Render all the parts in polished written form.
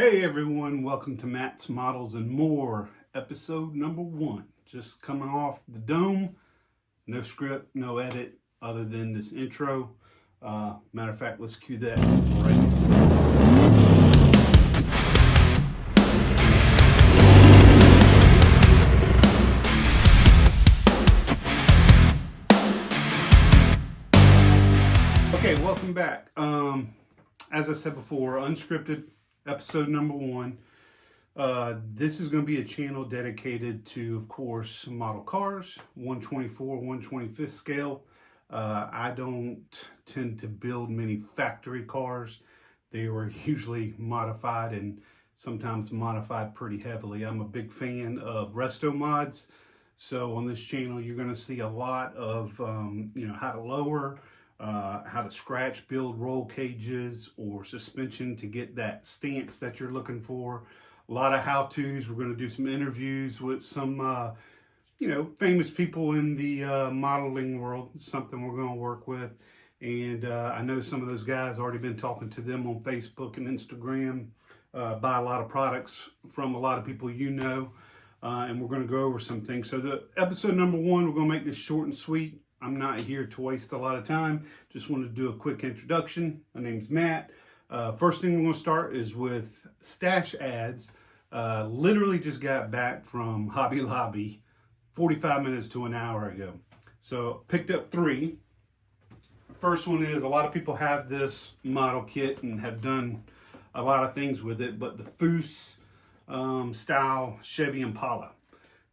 Hey everyone, welcome to Matt's Models and More, episode number 1. Just coming off the dome, no script, no edit, other than this intro. Matter of fact, let's cue that right. Okay, welcome back. As I said before, unscripted, episode number 1. This is going to be a channel dedicated to, of course, model cars, 124, 125th scale. I don't tend to build many factory cars. They were usually modified and sometimes modified pretty heavily. I'm a big fan of resto mods. So on this channel, you're going to see a lot of, how to lower, how to scratch, build roll cages or suspension to get that stance that you're looking for. A lot of how-tos. We're going to do some interviews with some, famous people in the modeling world. It's something we're going to work with. And I know some of those guys, already been talking to them on Facebook and Instagram. Buy a lot of products from a lot of people you know. And we're going to go over some things. So the episode number 1, we're going to make this short and sweet. I'm not here to waste a lot of time. Just wanted to do a quick introduction. My name's Matt. First thing we're going to start is with stash ads. Literally just got back from Hobby Lobby 45 minutes to an hour ago. So picked up 3. First one is, a lot of people have this model kit and have done a lot of things with it, but the Foose style Chevy Impala.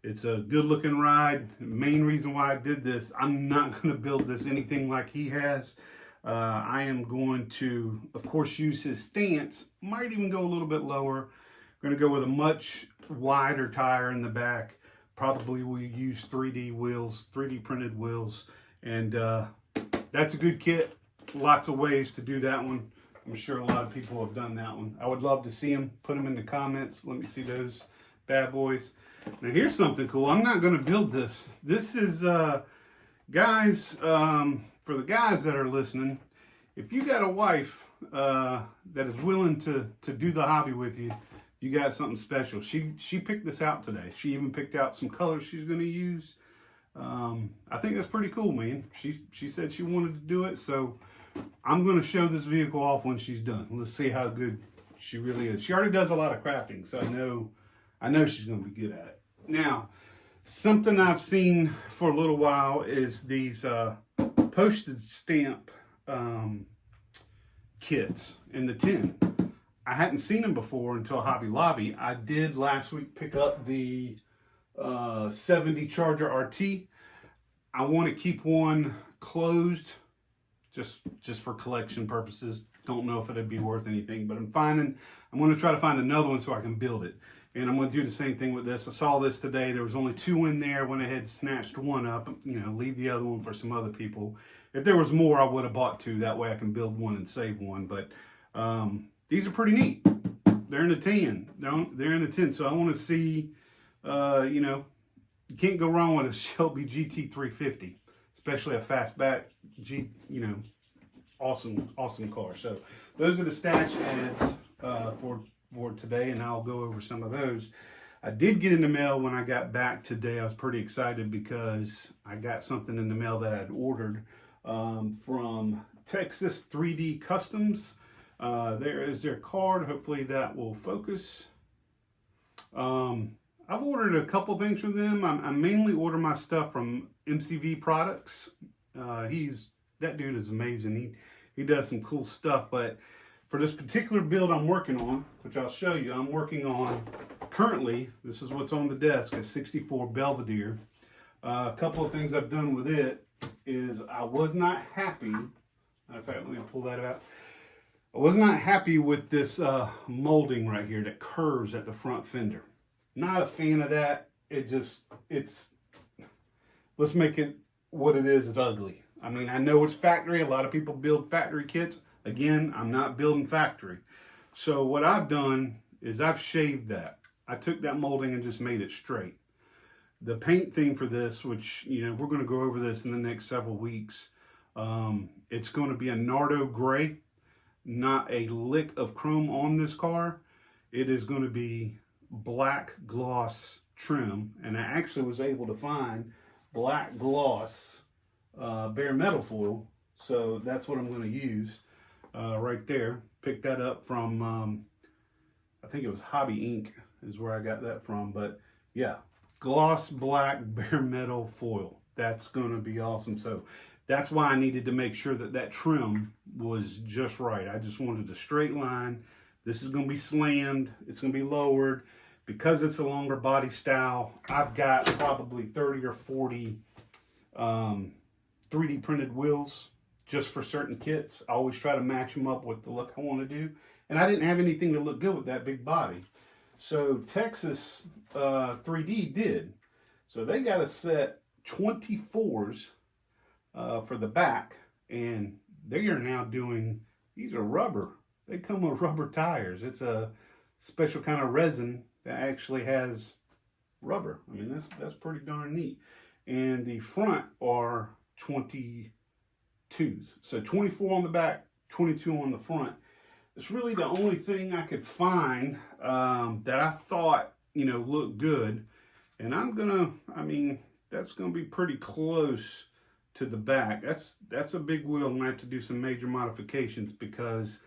It's a good looking ride. The main reason why I did this, I'm not going to build this anything like he has. I am going to, of course, use his stance. Might even go a little bit lower. I'm going to go with a much wider tire in the back. Probably will use 3D wheels, 3D printed wheels. And that's a good kit. Lots of ways to do that one. I'm sure a lot of people have done that one. I would love to see them. Put them in the comments. Let me see those bad boys. Now here's something cool. I'm not going to build this. This is, guys, for the guys that are listening, if you got a wife that is willing to do the hobby with you, you got something special. She picked this out today. She even picked out some colors she's going to use. I think that's pretty cool, man. She said she wanted to do it, so I'm going to show this vehicle off when she's done. Let's see how good she really is. She already does a lot of crafting, so I know she's going to be good at it. Now, something I've seen for a little while is these postage stamp kits in the tin. I hadn't seen them before until Hobby Lobby. I did last week pick up the 70 Charger RT. I want to keep one closed just for collection purposes. Don't know if it'd be worth anything, but I'm going to try to find another one so I can build it. And I'm going to do the same thing with this. I saw this today. There was only 2 in there. Went ahead, snatched one up, leave the other one for some other people. If there was more, I would have bought 2. That way I can build one and save one. But these are pretty neat. They're in a tin. They're in a tin. So I want to see, you can't go wrong with a Shelby GT350, especially a fastback awesome car. So those are the stash ads for today, and I'll go over some of those. I did get in the mail when I got back today. I was pretty excited because I got something in the mail that I'd ordered from Texas 3D Customs. There is their card. Hopefully that will focus. I've ordered a couple things from them. I mainly order my stuff from MCV Products. That dude is amazing. He does some cool stuff, but for this particular build I'm working on, which I'll show you, I'm working on currently, this is what's on the desk, a 64 Belvedere. A couple of things I've done with it is I was not happy. Matter of fact, let me pull that out. I was not happy with this molding right here that curves at the front fender. Not a fan of that. Let's make it what it is. It's ugly. I mean, I know it's factory. A lot of people build factory kits. Again, I'm not building factory. So what I've done is I've shaved that. I took that molding and just made it straight. The paint thing for this, which, we're going to go over this in the next several weeks. It's going to be a Nardo gray, not a lick of chrome on this car. it is going to be black gloss trim, and I actually was able to find black gloss bare metal foil, so that's what I'm going to use right there. Picked that up from I think it was Hobby Inc. is where I got that from, but yeah, gloss black bare metal foil. That's going to be awesome. So that's why I needed to make sure that that trim was just right. I just wanted a straight line. This is going to be slammed. It's going to be lowered. Because it's a longer body style, I've got probably 30 or 40 3D printed wheels just for certain kits. I always try to match them up with the look I want to do. And I didn't have anything to look good with that big body. So Texas 3D did. So they got a set 24s for the back, and they are now doing, these are rubber. They come with rubber tires. It's a special kind of resin that actually has rubber. I mean, that's pretty darn neat. And the front are 22s. So 24 on the back, 22 on the front. It's really the only thing I could find that I thought, looked good. And I mean, that's gonna be pretty close to the back. That's a big wheel, and I have to do some major modifications because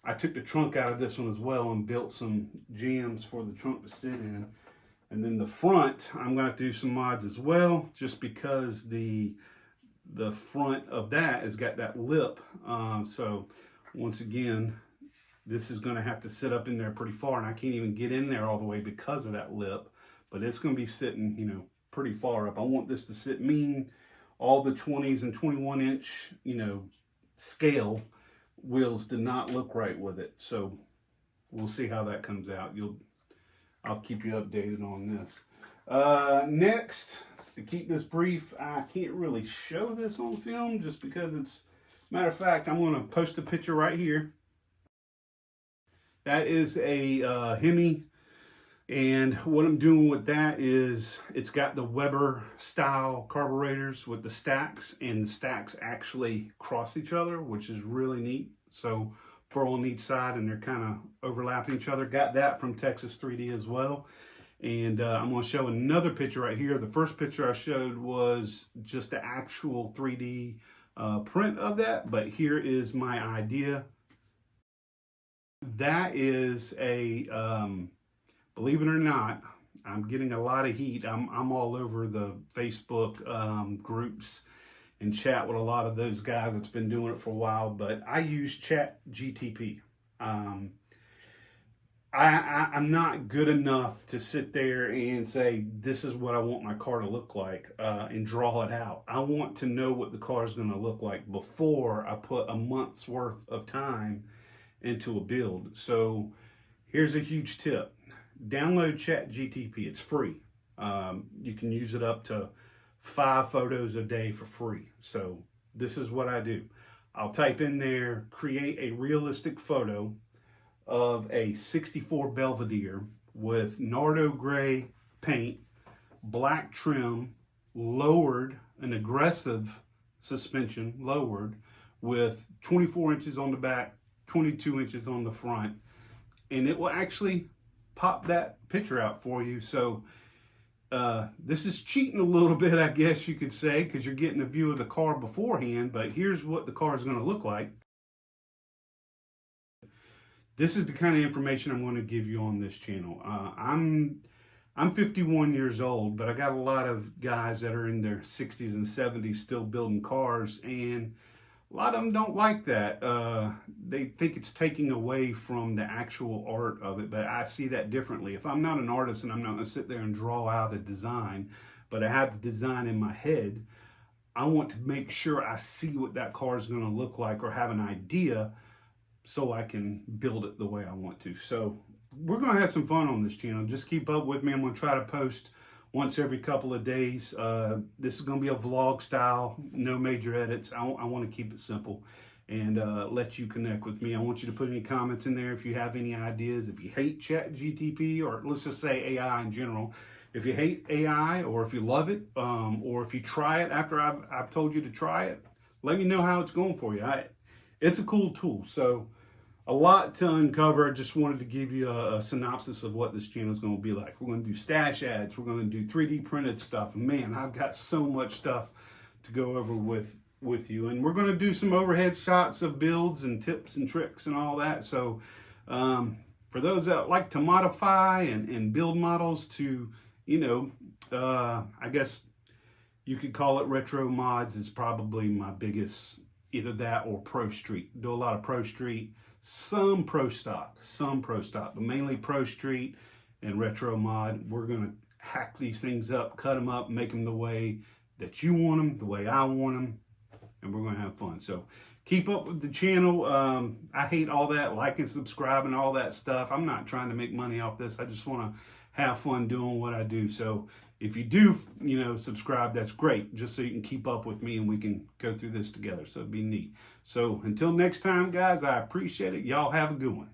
I took the trunk out of this one as well and built some jambs for the trunk to sit in. And then the front, I'm going to have to do some mods as well, just because the front of that has got that lip. So once again, this is going to have to sit up in there pretty far, and I can't even get in there all the way because of that lip. But it's going to be sitting, pretty far up. I want this to sit mean. All the 20s and 21 inch, scale wheels did not look right with it. So we'll see how that comes out. I'll keep you updated on this. Next, to keep this brief, I can't really show this on film just because matter of fact, I'm going to post a picture right here. That is a Hemi. And what I'm doing with that is it's got the Weber style carburetors with the stacks, and the stacks actually cross each other, which is really neat. So 4 on each side, and they're kind of overlapping each other. Got that from Texas 3D as well. And I'm going to show another picture right here. The first picture I showed was just the actual 3D print of that, but here is my idea. That is a believe it or not, I'm getting a lot of heat. I'm all over the Facebook groups and chat with a lot of those guys that's been doing it for a while, but I use ChatGTP. I'm not good enough to sit there and say, this is what I want my car to look like and draw it out. I want to know what the car is going to look like before I put a month's worth of time into a build. So here's a huge tip. Download ChatGTP. It's free. You can use it up to 5 photos a day for free. So this is what I do. I'll type in there, create a realistic photo of a 64 Belvedere with Nardo gray paint, black trim, lowered, an aggressive suspension, lowered, with 24 inches on the back, 22 inches on the front. And it will actually pop that picture out for you. So this is cheating a little bit, I guess you could say, because you're getting a view of the car beforehand, but here's what the car is going to look like. This is the kind of information I'm going to give you on this channel. I'm 51 years old, but I got a lot of guys that are in their 60s and 70s still building cars, and a lot of them don't like that. They think it's taking away from the actual art of it, but I see that differently. If I'm not an artist and I'm not going to sit there and draw out a design, but I have the design in my head, I want to make sure I see what that car is going to look like or have an idea so I can build it the way I want to. So we're going to have some fun on this channel. Just keep up with me. I'm going to try to post once every couple of days. This is going to be a vlog style, no major edits. I want to keep it simple and let you connect with me. I want you to put any comments in there if you have any ideas. If you hate ChatGTP, or let's just say AI in general, if you hate AI or if you love it, or if you try it after I've told you to try it, let me know how it's going for you. It's a cool tool. So a lot to uncover. I just wanted to give you a synopsis of what this channel is going to be like. We're going to do stash ads. We're going to do 3D printed stuff. And man, I've got so much stuff to go over with you. And we're going to do some overhead shots of builds and tips and tricks and all that. So for those that like to modify and build models to, I guess you could call it retro mods, is probably my biggest, either that or Pro Street. Do a lot of Pro Street, some Pro Stock, but mainly Pro Street and retro mod. We're going to hack these things up, cut them up, make them the way that you want them, the way I want them, and we're going to have fun. So keep up with the channel. I hate all that like and subscribe and all that stuff. I'm not trying to make money off this. I just want to have fun doing what I do. So if you do, subscribe, that's great, just so you can keep up with me and we can go through this together. So it'd be neat. So until next time, guys, I appreciate it. Y'all have a good one.